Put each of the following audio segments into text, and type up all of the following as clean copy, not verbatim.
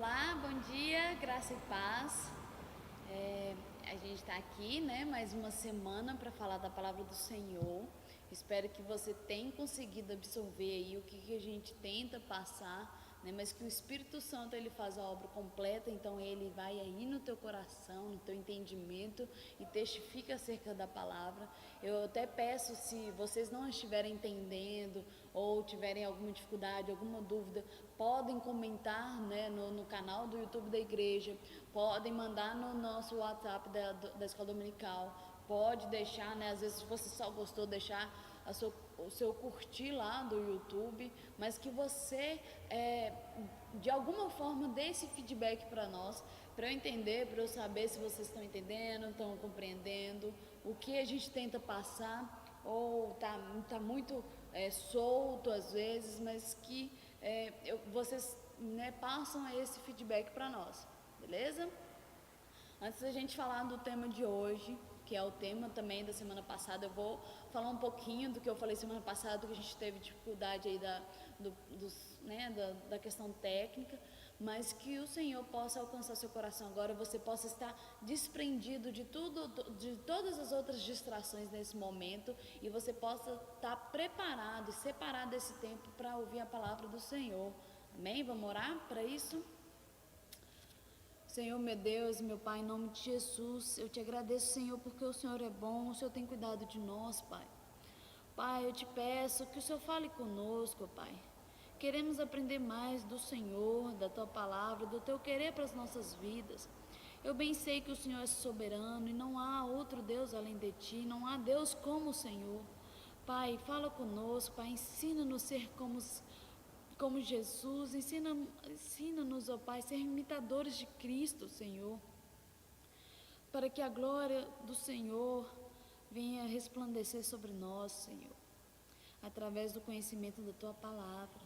Olá, bom dia, graça e paz. A gente está aqui, né, mais uma semana para falar da palavra do Senhor. Espero que você tenha conseguido absorver aí o que a gente tenta passar, né, mas que o Espírito Santo ele faz a obra completa, então ele vai aí no teu coração, no teu entendimento e testifica acerca da palavra. Eu até peço, se vocês não estiverem entendendo ou tiverem alguma dificuldade, alguma dúvida, podem comentar, né, no canal do YouTube da igreja, podem mandar no nosso WhatsApp da Escola Dominical, pode deixar, né, às vezes se você só gostou, deixar o seu curtir lá do YouTube, mas que você, de alguma forma, dê esse feedback para nós, para eu entender, para eu saber se vocês estão entendendo, estão compreendendo, o que a gente tenta passar, ou tá muito solto às vezes, mas que vocês, né, passam esse feedback para nós, beleza? Antes da gente falar do tema de hoje, que é o tema também da semana passada, eu vou falar um pouquinho do que eu falei semana passada, do que a gente teve dificuldade aí da questão técnica, mas que o Senhor possa alcançar seu coração agora, você possa estar desprendido de tudo, de todas as outras distrações nesse momento, e você possa estar preparado e separado esse tempo para ouvir a palavra do Senhor. Amém? Vamos orar para isso? Senhor, meu Deus, meu Pai, em nome de Jesus, eu te agradeço, Senhor, porque o Senhor é bom, o Senhor tem cuidado de nós, Pai. Pai, eu te peço que o Senhor fale conosco, Pai. Queremos aprender mais do Senhor, da Tua palavra, do Teu querer para as nossas vidas. Eu bem sei que o Senhor é soberano e não há outro Deus além de Ti, não há Deus como o Senhor. Pai, fala conosco, Pai, ensina-nos a ser como Jesus, ensina-nos, ó Pai, ser imitadores de Cristo, Senhor, para que a glória do Senhor venha resplandecer sobre nós, Senhor, através do conhecimento da Tua palavra.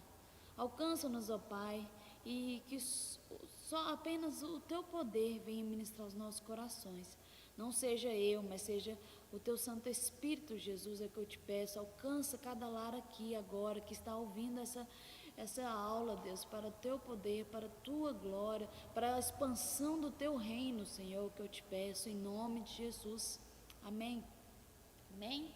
Alcança-nos, ó Pai, e que só apenas o Teu poder venha ministrar os nossos corações. Não seja eu, mas seja o Teu Santo Espírito, Jesus, é que eu te peço. Alcança cada lar aqui agora que está ouvindo essa aula, Deus, para o Teu poder, para a Tua glória, para a expansão do Teu reino, Senhor, que eu te peço, em nome de Jesus. Amém. Amém.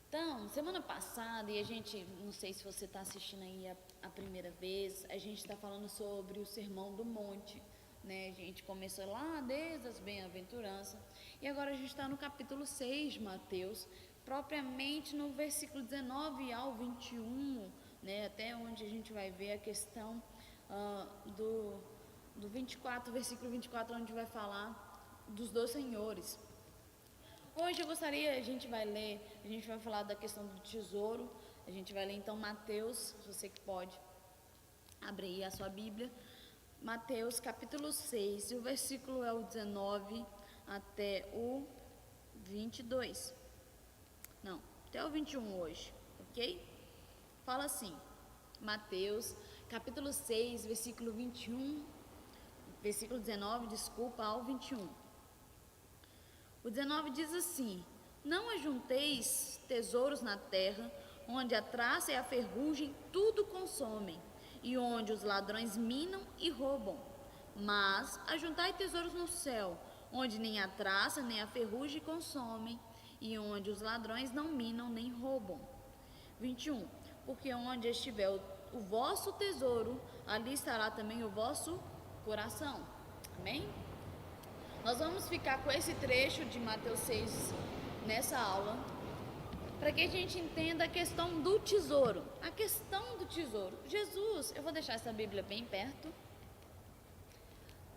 Então, semana passada, e a gente, não sei se você está assistindo aí a primeira vez, a gente está falando sobre o Sermão do Monte, né? A gente começou lá desde as bem-aventuranças, e agora a gente está no capítulo 6 de Mateus, propriamente no versículo 19 ao 21, né? Até onde a gente vai ver a questão do 24, versículo 24, onde vai falar dos dois senhores. Hoje eu gostaria, a gente vai falar da questão do tesouro. A gente vai ler então Mateus, você que pode abrir aí a sua Bíblia. Mateus capítulo 6, e o versículo é o 19 até o 22. Não, até o 21 hoje, ok? Fala assim, Mateus capítulo 6, versículo 21, versículo 19, desculpa, ao 21. O 19 diz assim: não ajunteis tesouros na terra, onde a traça e a ferrugem tudo consomem, e onde os ladrões minam e roubam. Mas ajuntai tesouros no céu, onde nem a traça nem a ferrugem consomem, e onde os ladrões não minam nem roubam. 21. Porque onde estiver o vosso tesouro, ali estará também o vosso coração. Amém? Nós vamos ficar com esse trecho de Mateus 6 nessa aula, para que a gente entenda a questão do tesouro. A questão do tesouro. Jesus, eu vou deixar essa Bíblia bem perto.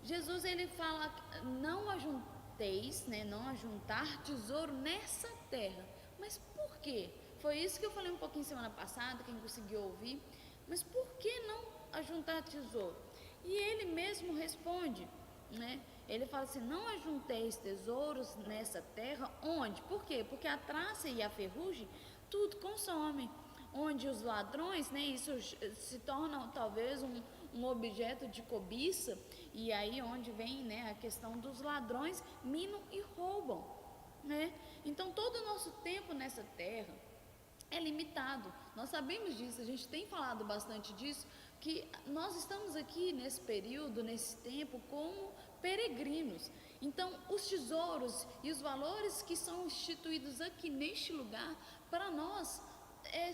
Jesus, ele fala, não ajunteis, né, não ajuntar tesouro nessa terra. Mas por quê? Foi isso que eu falei um pouquinho semana passada, quem conseguiu ouvir. Mas por que não ajuntar tesouro? E ele mesmo responde, né? Ele fala assim, não ajunteis tesouros nessa terra, onde? Por quê? Porque a traça e a ferrugem tudo consomem. Onde os ladrões, né, isso se torna talvez um objeto de cobiça, e aí onde vem, né, a questão dos ladrões minam e roubam, né? Então todo o nosso tempo nessa terra é limitado. Nós sabemos disso, a gente tem falado bastante disso, que nós estamos aqui nesse período, nesse tempo, como peregrinos. Então, os tesouros e os valores que são instituídos aqui neste lugar, para nós,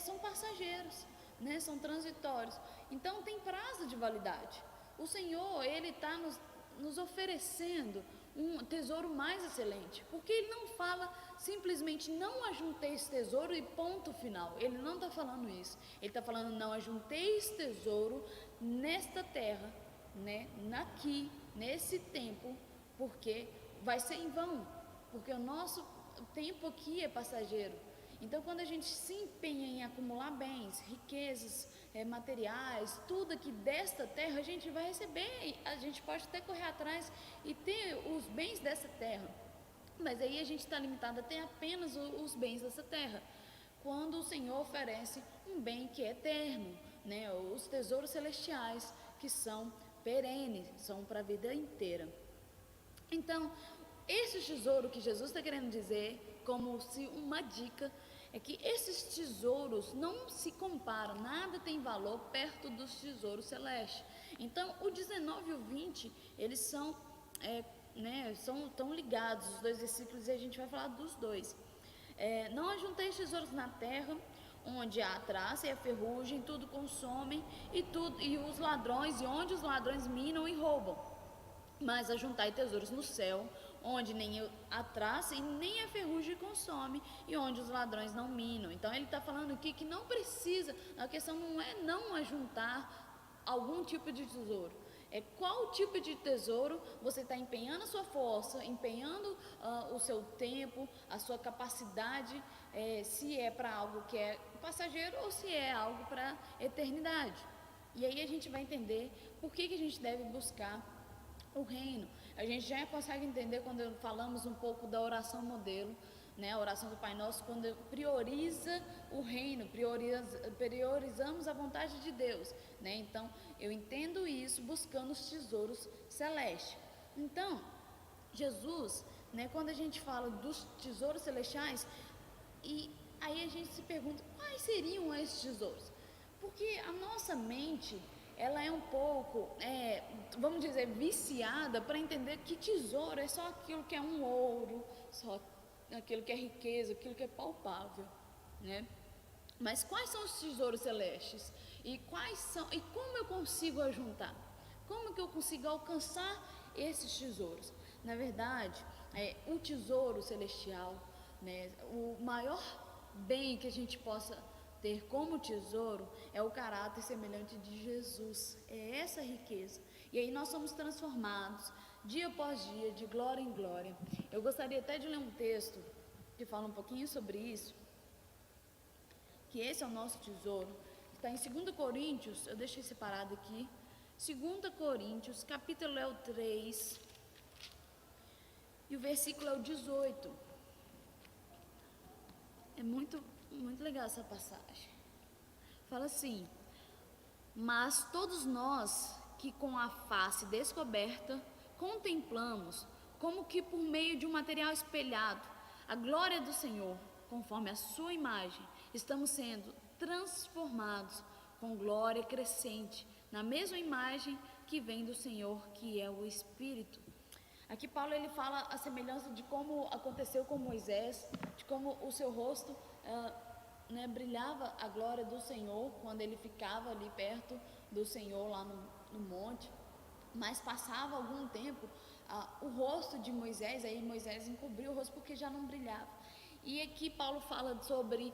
são passageiros, né? São transitórios. Então, tem prazo de validade. O Senhor, Ele está nos oferecendo um tesouro mais excelente, porque Ele não fala simplesmente não ajunteis tesouro e ponto final. Ele não está falando isso. Ele está falando não ajunteis tesouro nesta terra, né? Aqui, nesse tempo, porque vai ser em vão, porque o nosso tempo aqui é passageiro. Então, quando a gente se empenha em acumular bens, riquezas, materiais, tudo aqui desta terra, a gente vai receber, a gente pode até correr atrás e ter os bens dessa terra, mas aí a gente está limitado a ter apenas os bens dessa terra, quando o Senhor oferece um bem que é eterno, né? Os tesouros celestiais, que são perenes, são para a vida inteira. Então, esse tesouro que Jesus está querendo dizer, como se uma dica, é que esses tesouros não se comparam, nada tem valor perto dos tesouros celestes. Então, o 19 e o 20, eles são, tão ligados, os dois versículos, e a gente vai falar dos dois. Não ajunteis tesouros na terra, onde há a traça e a ferrugem, tudo consomem, e os ladrões, e onde os ladrões minam e roubam. Mas ajuntai tesouros no céu, onde nem a traça e nem a ferrugem consome, e onde os ladrões não minam. Então ele está falando aqui que não precisa, a questão não é não ajuntar algum tipo de tesouro, é qual tipo de tesouro você está empenhando a sua força, empenhando o seu tempo, a sua capacidade, se é para algo que é passageiro ou se é algo para eternidade. E aí a gente vai entender por que a gente deve buscar o reino. A gente já consegue entender quando falamos um pouco da oração modelo, né? A oração do Pai Nosso, quando prioriza o reino, priorizamos a vontade de Deus, né? Então, eu entendo isso buscando os tesouros celestes. Então, Jesus, né, quando a gente fala dos tesouros celestiais, e aí a gente se pergunta, quais seriam esses tesouros? Porque a nossa mente, ela é um pouco, vamos dizer, viciada para entender que tesouro é só aquilo que é um ouro, só aquilo que é riqueza, aquilo que é palpável, né? Mas quais são os tesouros celestes? E como eu consigo ajuntar? Como que eu consigo alcançar esses tesouros? Na verdade, o tesouro celestial, né, o maior bem que a gente possa ter como tesouro é o caráter semelhante de Jesus, é essa riqueza. E aí nós somos transformados dia após dia, de glória em glória. Eu gostaria até de ler um texto que fala um pouquinho sobre isso, que esse é o nosso tesouro. Está em 2 Coríntios, eu deixei separado aqui, 2 Coríntios, capítulo é o 3, e o versículo é o 18. É muito legal essa passagem. Fala assim: mas todos nós que com a face descoberta contemplamos, como que por meio de um material espelhado, a glória do Senhor, conforme a sua imagem, estamos sendo transformados com glória crescente, na mesma imagem que vem do Senhor, que é o Espírito. Aqui Paulo ele fala a semelhança de como aconteceu com Moisés, de como o seu rosto brilhava a glória do Senhor quando ele ficava ali perto do Senhor lá no monte, mas passava algum tempo, o rosto de Moisés, aí Moisés encobriu o rosto porque já não brilhava. E aqui Paulo fala sobre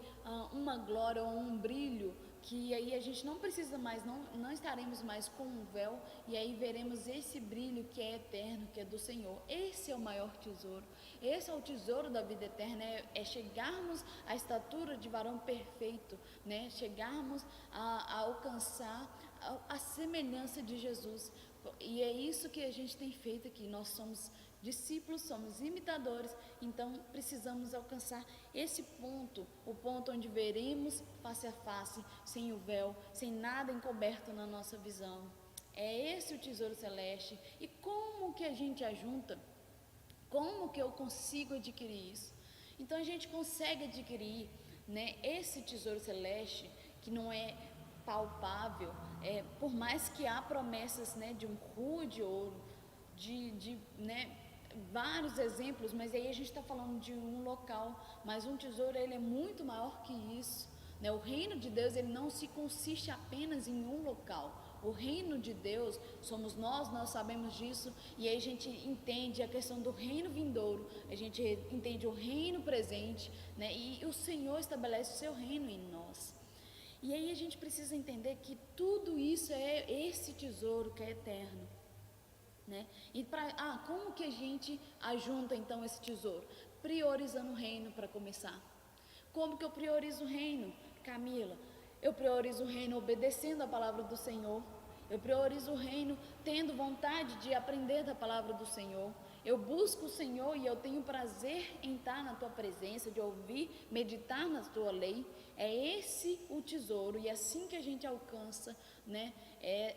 uma glória ou um brilho, que aí a gente não precisa mais, não estaremos mais com um véu, e aí veremos esse brilho que é eterno, que é do Senhor. Esse é o maior tesouro, esse é o tesouro da vida eterna, é chegarmos à estatura de varão perfeito, né? Chegarmos a alcançar a semelhança de Jesus. E é isso que a gente tem feito aqui. Nós somos discípulos, somos imitadores, então precisamos alcançar esse ponto, o ponto onde veremos face a face, sem o véu, sem nada encoberto na nossa visão. É esse o tesouro celeste. E como que a gente ajunta? Como que eu consigo adquirir isso? Então a gente consegue adquirir, né, esse tesouro celeste, que não é palpável, por mais que há promessas, né, de um rude ouro, né, vários exemplos, mas aí a gente está falando de um local, mas um tesouro ele é muito maior que isso, né? O reino de Deus ele não se consiste apenas em um local. O reino de Deus somos nós sabemos disso, e aí a gente entende a questão do reino vindouro, a gente entende o reino presente, né? E o Senhor estabelece o seu reino em nós. E aí a gente precisa entender que tudo isso é esse tesouro que é eterno, né? E como que a gente ajunta então esse tesouro? Priorizando o reino para começar. Como que eu priorizo o reino, Camila? Eu priorizo o reino obedecendo a palavra do Senhor. Eu priorizo o reino tendo vontade de aprender da palavra do Senhor. Eu busco o Senhor e eu tenho prazer em estar na tua presença, de ouvir, meditar na tua lei. É esse o tesouro, e assim que a gente alcança, né,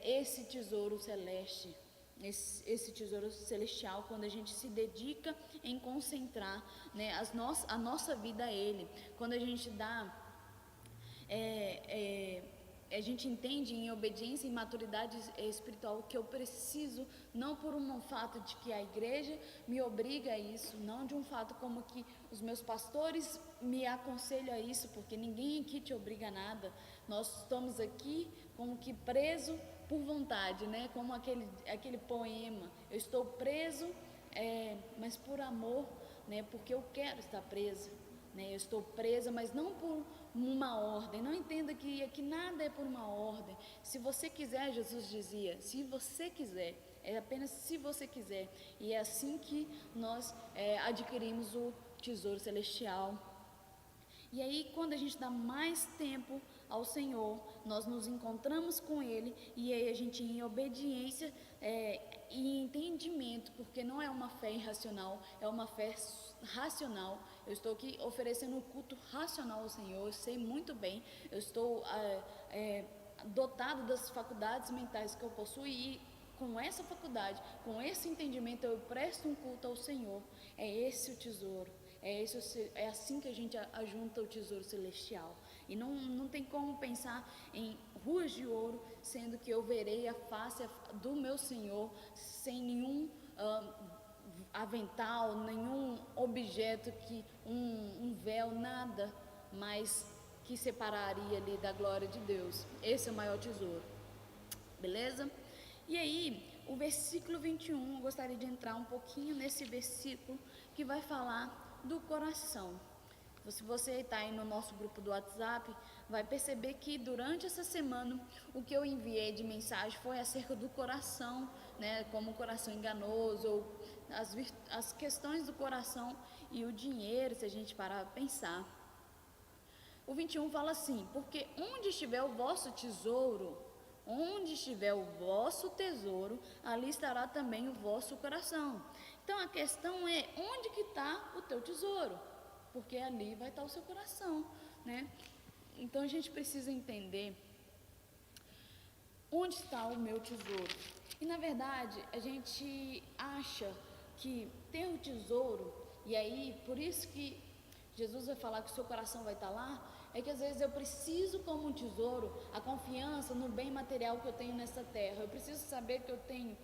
esse tesouro celeste, esse tesouro celestial, quando a gente se dedica em concentrar, né, a nossa vida a Ele, quando a gente dá, a gente entende em obediência e maturidade espiritual que eu preciso, não por um fato de que a igreja me obriga a isso, não de um fato como que os meus pastores me aconselham a isso, porque ninguém aqui te obriga a nada. Nós estamos aqui como que preso por vontade, né? Como aquele poema, eu estou preso, mas por amor, né? Porque eu quero estar presa, né? Eu estou presa, mas não por uma ordem. Não entenda que nada é por uma ordem. Se você quiser, Jesus dizia, se você quiser, é apenas se você quiser. E é assim que nós adquirimos o tesouro celestial. E aí, quando a gente dá mais tempo ao Senhor, nós nos encontramos com Ele, e aí a gente, em obediência e entendimento, porque não é uma fé irracional, é uma fé racional. Eu estou aqui oferecendo um culto racional ao Senhor, eu sei muito bem, eu estou dotado das faculdades mentais que eu possuo, e com essa faculdade, com esse entendimento, eu presto um culto ao Senhor. É esse o tesouro. É assim que a gente ajunta o tesouro celestial. E não tem como pensar em ruas de ouro, sendo que eu verei a face do meu Senhor sem nenhum avental, nenhum objeto, um véu, nada mais que separaria ali da glória de Deus. Esse é o maior tesouro. Beleza? E aí, o versículo 21, eu gostaria de entrar um pouquinho nesse versículo que vai falar do coração. Se você está aí no nosso grupo do WhatsApp, vai perceber que durante essa semana o que eu enviei de mensagem foi acerca do coração, né, como o coração enganoso, ou as questões do coração e o dinheiro, se a gente parar a pensar. O 21 fala assim: porque onde estiver o vosso tesouro, onde estiver o vosso tesouro, ali estará também o vosso coração. Então a questão é, onde que está o teu tesouro? Porque ali vai estar o seu coração, né? Então a gente precisa entender onde está o meu tesouro. E na verdade a gente acha que ter o tesouro, e aí por isso que Jesus vai falar que o seu coração vai estar lá, é que às vezes eu preciso, como um tesouro, a confiança no bem material que eu tenho nessa terra. Eu preciso saber que eu tenho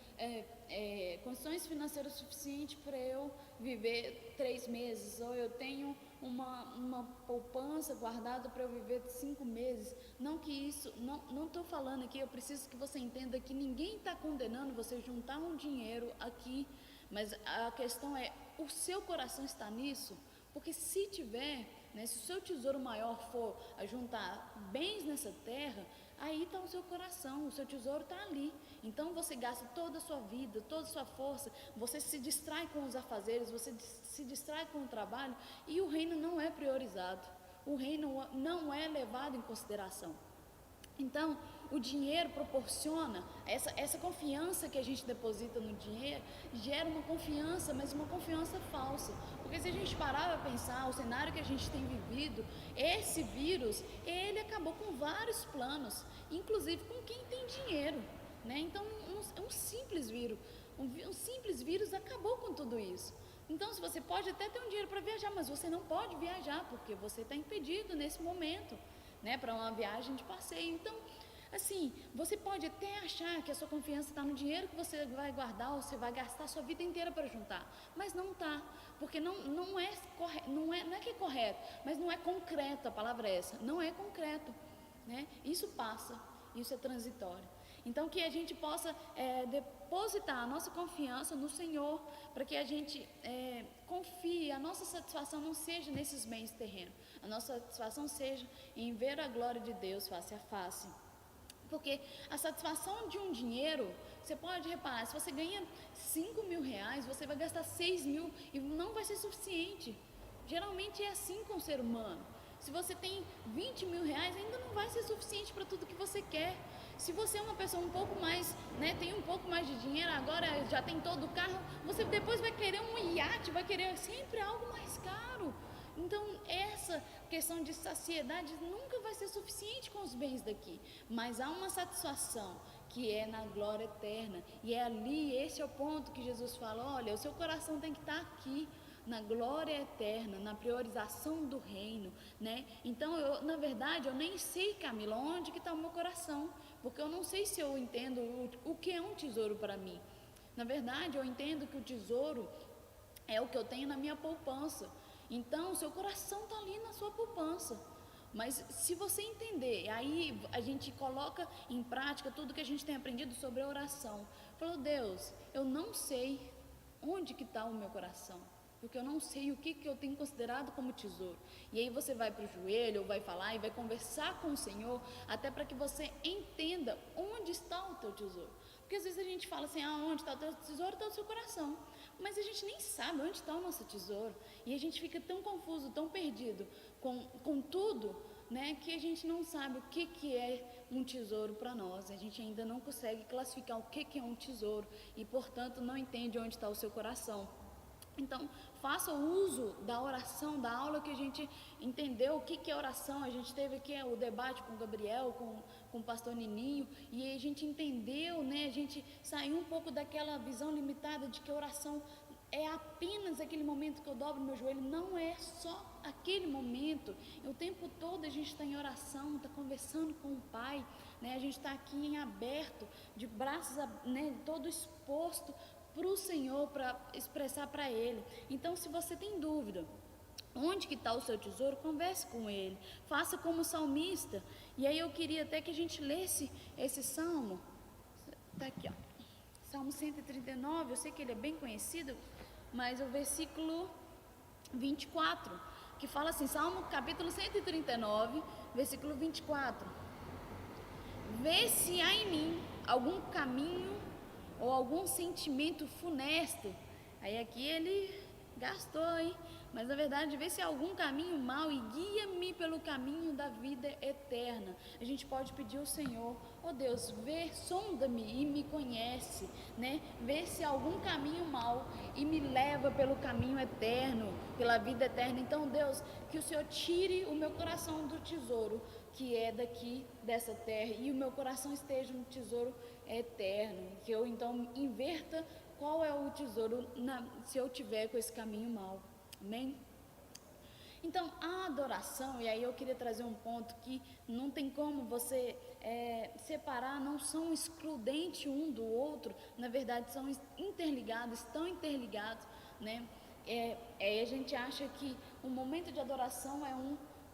condições financeiras suficientes para eu viver 3 meses, ou eu tenho uma poupança guardada para eu viver 5 meses. Não que isso, não estou falando aqui, eu preciso que você entenda que ninguém está condenando você juntar um dinheiro aqui, mas a questão é, o seu coração está nisso? Porque se tiver, né, se o seu tesouro maior for a juntar bens nessa terra, aí está o seu coração, o seu tesouro está ali. Então você gasta toda a sua vida, toda a sua força, você se distrai com os afazeres, você se distrai com o trabalho, e o reino não é priorizado, o reino não é levado em consideração. Então, o dinheiro proporciona essa confiança que a gente deposita no dinheiro, gera uma confiança, mas uma confiança falsa. Porque se a gente parar para pensar, o cenário que a gente tem vivido, esse vírus, ele acabou com vários planos, inclusive com quem tem dinheiro, né? Então, um simples vírus, um simples vírus acabou com tudo isso. Então, se você pode até ter um dinheiro para viajar, mas você não pode viajar, porque você está impedido nesse momento, né, para uma viagem de passeio. Então, Assim, você pode até achar que a sua confiança está no dinheiro que você vai guardar ou você vai gastar a sua vida inteira para juntar, mas não está, porque não é correto, não é que é correto, mas não é concreto, a palavra é essa, não é concreto, né? Isso passa, isso é transitório. Então, que a gente possa depositar a nossa confiança no Senhor, para que a gente confie, a nossa satisfação não seja nesses bens terrenos, a nossa satisfação seja em ver a glória de Deus face a face. Porque a satisfação de um dinheiro, você pode reparar, se você ganha 5 mil reais, você vai gastar 6 mil e não vai ser suficiente. Geralmente é assim com o ser humano. Se você tem 20 mil reais, ainda não vai ser suficiente para tudo que você quer. Se você é uma pessoa um pouco mais, né, tem um pouco mais de dinheiro, agora já tem todo o carro, você depois vai querer um iate, vai querer sempre algo mais caro. Então, essa questão de saciedade nunca vai ser suficiente com os bens daqui, mas há uma satisfação que é na glória eterna, e é ali, esse é o ponto que Jesus fala, olha, o seu coração tem que estar aqui, na glória eterna, na priorização do reino, né? Então, na verdade, eu nem sei, Camila, onde que está o meu coração, porque eu não sei se eu entendo o que é um tesouro para mim. Na verdade, eu entendo que o tesouro é o que eu tenho na minha poupança. Então, o seu coração está ali na sua poupança. Mas se você entender, aí a gente coloca em prática tudo que a gente tem aprendido sobre a oração. Falou, Deus, eu não sei onde que está o meu coração, porque eu não sei o que eu tenho considerado como tesouro. E aí você vai para o joelho, ou vai falar e vai conversar com o Senhor, até para que você entenda onde está o teu tesouro. Porque às vezes a gente fala assim, onde está o teu tesouro? Está o seu coração. Mas a gente nem sabe onde está o nosso tesouro. E a gente fica tão confuso, tão perdido com tudo, né, que a gente não sabe o que é um tesouro para nós. A gente ainda não consegue classificar o que é um tesouro e, portanto, não entende onde está o seu coração. Então, faça o uso da oração, da aula que a gente entendeu o que é oração. A gente teve aqui o debate com o Gabriel, com o pastor Nininho, e a gente entendeu, né? A gente saiu um pouco daquela visão limitada de que a oração é apenas aquele momento que eu dobro meu joelho. Não é só aquele momento. O tempo todo a gente está em oração, está conversando com o Pai, né? A gente está aqui em aberto, de braços, né, todo exposto para o Senhor, para expressar para Ele. Então, se você tem dúvida onde que está o seu tesouro, converse com Ele, faça como salmista. E aí eu queria até que a gente lesse esse salmo, está aqui, ó, Salmo 139, eu sei que ele é bem conhecido, mas o versículo 24, que fala assim, Salmo capítulo 139, versículo 24, vê se há em mim algum caminho ou algum sentimento funesto. Aí aqui ele gastou, hein? Mas na verdade, vê se há algum caminho mau e guia-me pelo caminho da vida eterna. A gente pode pedir ao Senhor, Deus, vê, sonda-me e me conhece, né? Vê se há algum caminho mau e me leva pelo caminho eterno, pela vida eterna. Então, Deus, que o Senhor tire o meu coração do tesouro que é daqui dessa terra e o meu coração esteja no tesouro eterno, que eu então inverta qual é o tesouro se eu tiver com esse caminho mau, amém? Então a adoração, e aí eu queria trazer um ponto que não tem como você separar, não são excludentes um do outro, na verdade são interligados, estão interligados, né? A gente acha que o momento de adoração é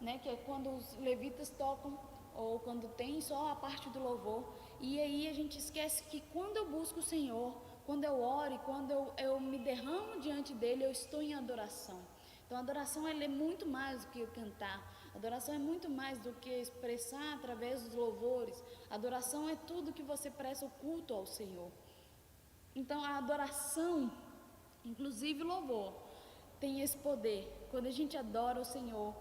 né, que é quando os levitas tocam, ou quando tem só a parte do louvor, e aí a gente esquece que quando eu busco o Senhor, quando eu oro e quando eu me derramo diante dele, eu estou em adoração. Então a adoração ela é muito mais do que cantar, a adoração é muito mais do que expressar através dos louvores, a adoração é tudo que você presta o culto ao Senhor. Então a adoração, inclusive o louvor, tem esse poder. Quando a gente adora o Senhor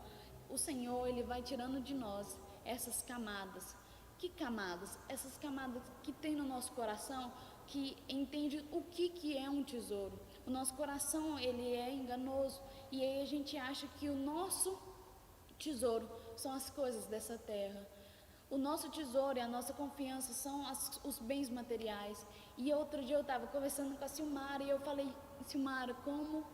ele vai tirando de nós essas camadas. Que camadas? Essas camadas que tem no nosso coração, que entende o que é um tesouro. O nosso coração ele é enganoso e aí a gente acha que o nosso tesouro são as coisas dessa terra. O nosso tesouro e a nossa confiança são os bens materiais. E outro dia eu estava conversando com a Silmara e eu falei, Silmara, como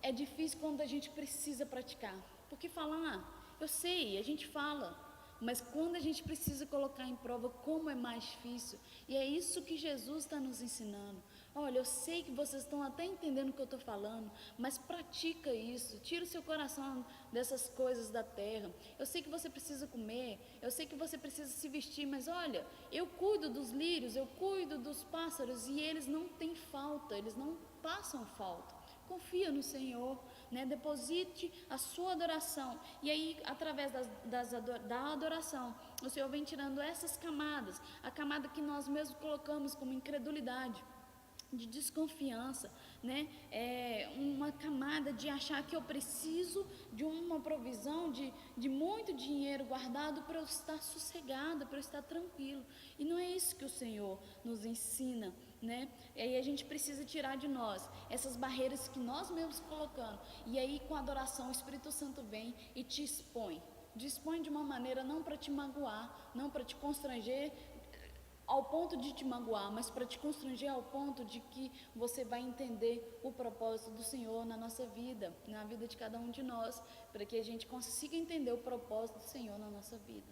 é difícil quando a gente precisa praticar. Porque falar, eu sei, a gente fala, mas quando a gente precisa colocar em prova, como é mais difícil. E é isso que Jesus está nos ensinando. Olha, eu sei que vocês estão até entendendo o que eu estou falando, mas pratica isso, tira o seu coração dessas coisas da terra. Eu sei que você precisa comer, eu sei que você precisa se vestir, mas olha, eu cuido dos lírios, eu cuido dos pássaros e eles não têm falta, eles não passam falta. Confia no Senhor, né? Deposite a sua adoração. E aí, através da adoração, o Senhor vem tirando essas camadas, a camada que nós mesmos colocamos como incredulidade, de desconfiança, né? Uma camada de achar que eu preciso de uma provisão de muito dinheiro guardado para eu estar sossegada, para eu estar tranquilo. E não é isso que o Senhor nos ensina, né? E aí a gente precisa tirar de nós essas barreiras que nós mesmos colocamos. E aí com a adoração o Espírito Santo vem e te expõe. Dispõe de uma maneira não para te magoar, não para te constranger, ao ponto de te magoar, mas para te constranger ao ponto de que você vai entender o propósito do Senhor na nossa vida, na vida de cada um de nós, para que a gente consiga entender o propósito do Senhor na nossa vida.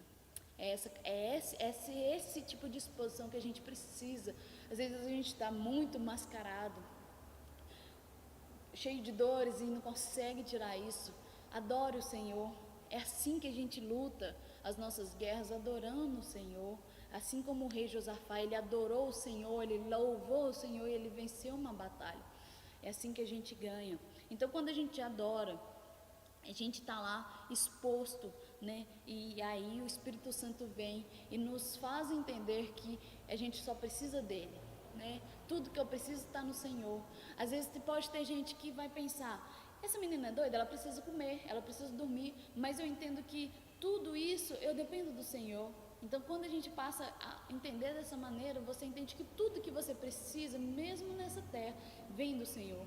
Esse tipo de exposição que a gente precisa. Às vezes a gente está muito mascarado, cheio de dores e não consegue tirar isso. Adore o Senhor. É assim que a gente luta as nossas guerras, adorando o Senhor. Assim como o rei Josafá, ele adorou o Senhor, ele louvou o Senhor e ele venceu uma batalha. É assim que a gente ganha. Então, quando a gente adora, a gente está lá exposto, né? E aí o Espírito Santo vem e nos faz entender que a gente só precisa dele, né? Tudo que eu preciso está no Senhor. Às vezes pode ter gente que vai pensar: essa menina é doida, ela precisa comer, ela precisa dormir, mas eu entendo que tudo isso eu dependo do Senhor. Então, quando a gente passa a entender dessa maneira, você entende que tudo que você precisa, mesmo nessa terra, vem do Senhor.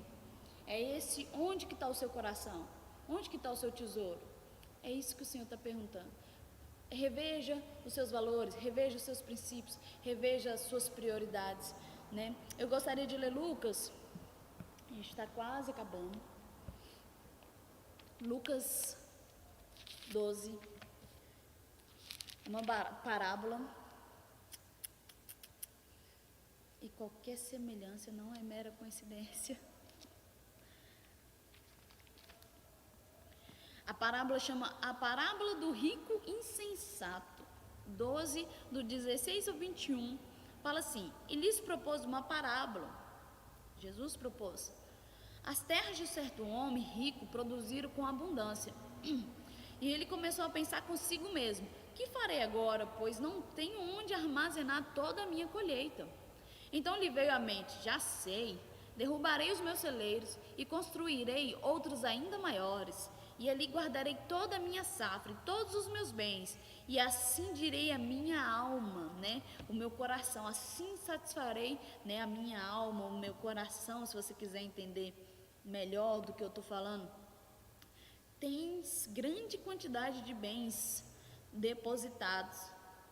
É esse, onde que está o seu coração? Onde que está o seu tesouro? É isso que o Senhor está perguntando. Reveja os seus valores, reveja os seus princípios, reveja as suas prioridades, né? Eu gostaria de ler Lucas, a gente está quase acabando. Lucas 12, uma parábola, e qualquer semelhança não é mera coincidência. A parábola chama a parábola do rico insensato. 12, do 16 ao 21, fala assim: e lhes propôs uma parábola. Jesus propôs: as terras de certo homem rico produziram com abundância. E ele começou a pensar consigo mesmo: que farei agora, pois não tenho onde armazenar toda a minha colheita? Então lhe veio à mente: já sei, derrubarei os meus celeiros e construirei outros ainda maiores, e ali guardarei toda a minha safra e todos os meus bens, e assim direi a minha alma, né, o meu coração, assim satisfarei, né, a minha alma, o meu coração. Se você quiser entender melhor do que eu estou falando, tens grande quantidade de bens depositados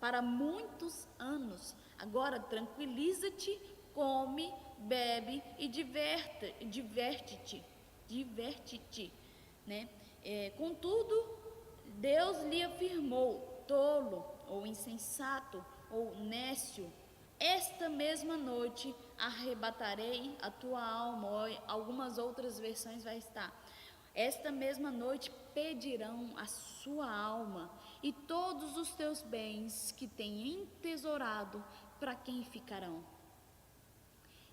para muitos anos. Agora tranquiliza-te, come, bebe e diverte-te, né? Contudo, Deus lhe afirmou: tolo, ou insensato, ou nécio, esta mesma noite arrebatarei a tua alma. Ou algumas outras versões vai estar: esta mesma noite pedirão a sua alma, e todos os teus bens que tem entesourado, para quem ficarão?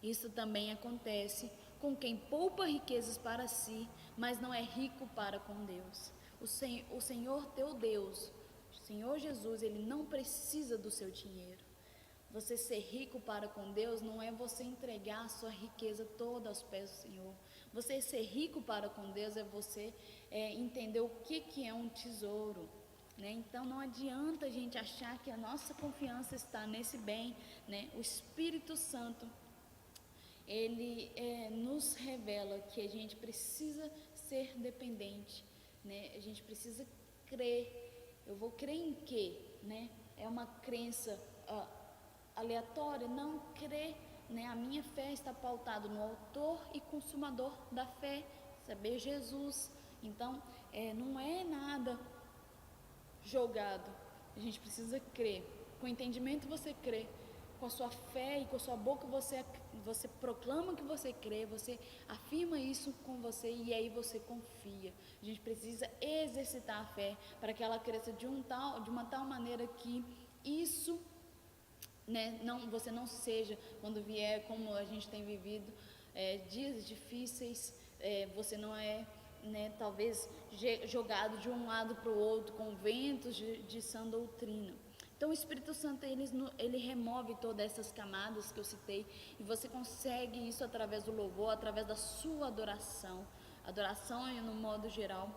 Isso também acontece com quem poupa riquezas para si, mas não é rico para com Deus. O Senhor teu Deus, o Senhor Jesus, Ele não precisa do seu dinheiro. Você ser rico para com Deus não é você entregar a sua riqueza toda aos pés do Senhor. Você ser rico para com Deus é você entender o que é um tesouro, né? Então não adianta a gente achar que a nossa confiança está nesse bem, né? O Espírito Santo, ele nos revela que a gente precisa ser dependente, né? A gente precisa crer. Eu vou crer em quê, né? É uma crença aleatória? Não, crer, né? A minha fé está pautada no autor e consumador da fé, saber Jesus. Então não é nada jogado, A gente precisa crer. Com entendimento você crê. Com a sua fé e com a sua boca você proclama que você crê, você afirma isso com você e aí você confia. A gente precisa exercitar a fé para que ela cresça de uma tal maneira que isso, né, você não seja, quando vier como a gente tem vivido, dias difíceis, você não é, né, talvez jogado de um lado para o outro com ventos de sã doutrina. Então o Espírito Santo ele remove todas essas camadas que eu citei e você consegue isso através do louvor, através da sua adoração no modo geral.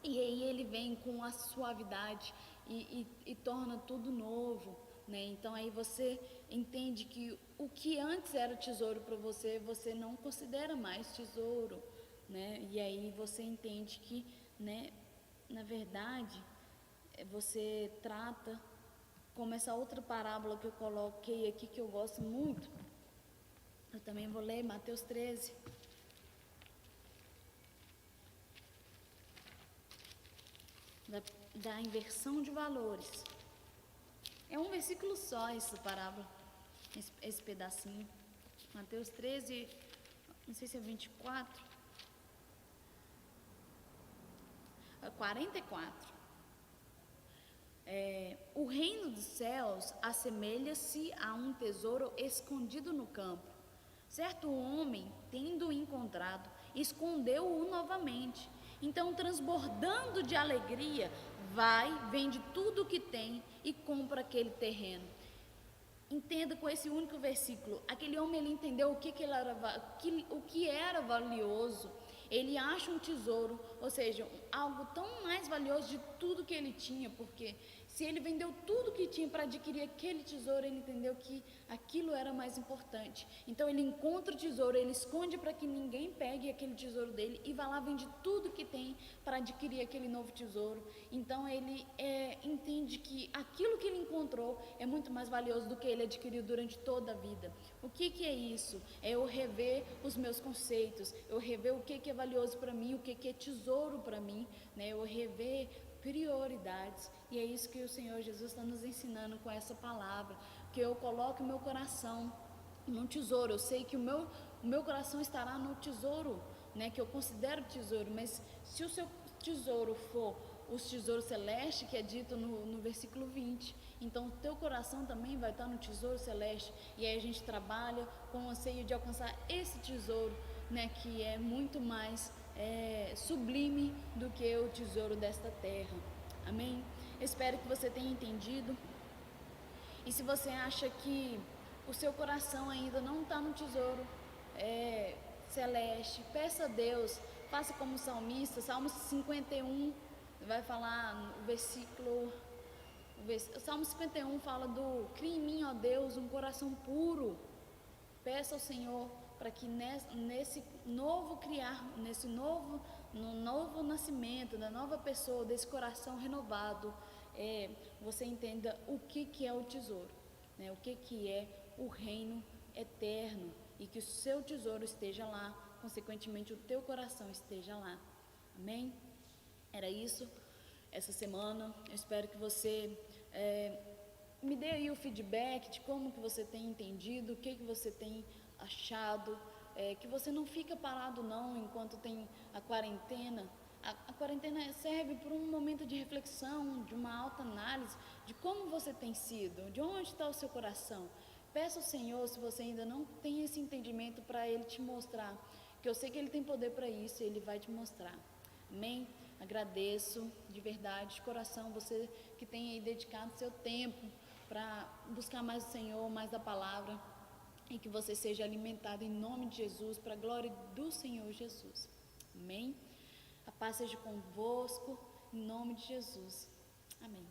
E aí ele vem com a suavidade e torna tudo novo, né? Então aí você entende que o que antes era tesouro para você, você não considera mais tesouro, né? E aí você entende que, né, na verdade, você trata como essa outra parábola que eu coloquei aqui, que eu gosto muito. Eu também vou ler Mateus 13. Da inversão de valores. É um versículo só essa parábola, esse pedacinho. Mateus 13, não sei se é 24, 44. O reino dos céus assemelha-se a um tesouro escondido no campo. Certo homem, tendo-o encontrado, escondeu-o novamente. Então, transbordando de alegria, vende tudo o que tem e compra aquele terreno. Entenda com esse único versículo, aquele homem ele entendeu o que era valioso. Ele acha um tesouro, ou seja, algo tão mais valioso de tudo que ele tinha, porque se ele vendeu tudo que tinha para adquirir aquele tesouro, ele entendeu que aquilo era mais importante. Então ele encontra o tesouro, ele esconde para que ninguém pegue aquele tesouro dele e vai lá, vende tudo que tem para adquirir aquele novo tesouro. Então ele entende que aquilo que ele encontrou é muito mais valioso do que ele adquiriu durante toda a vida. O que é isso? É eu rever os meus conceitos, eu rever o que é valioso para mim, o que é tesouro para mim, né? Eu rever prioridades, e é isso que o Senhor Jesus está nos ensinando com essa palavra, que eu coloque o meu coração num tesouro. Eu sei que o meu coração estará no tesouro, né, que eu considero tesouro, mas se o seu tesouro for os tesouros celestes, que é dito no versículo 20, então o teu coração também vai estar no tesouro celeste, e aí a gente trabalha com o anseio de alcançar esse tesouro, né, que é muito mais sublime do que o tesouro desta terra. Amém? Espero que você tenha entendido. E se você acha que o seu coração ainda não está no tesouro celeste, peça a Deus, faça como o salmista. Salmo 51 vai falar o versículo. O Salmo 51 fala do: cria em mim, ó Deus, um coração puro. Peça ao Senhor para que nesse novo criar, no novo nascimento, da nova pessoa, desse coração renovado, você entenda o que é o tesouro, né? O que é o reino eterno, e que o seu tesouro esteja lá, consequentemente o teu coração esteja lá. Amém? Era isso essa semana. Eu espero que você me dê aí o feedback de como que você tem entendido, o que você tem achado, que você não fica parado não enquanto tem a quarentena. A quarentena serve para um momento de reflexão, de uma autoanálise, de como você tem sido, de onde está o seu coração. Peça ao Senhor, se você ainda não tem esse entendimento, para Ele te mostrar, que eu sei que Ele tem poder para isso, e Ele vai te mostrar. Amém? Agradeço de verdade, de coração, você que tem aí dedicado seu tempo para buscar mais o Senhor, mais da palavra, e que você seja alimentado em nome de Jesus, para a glória do Senhor Jesus. Amém? A paz seja convosco, em nome de Jesus. Amém.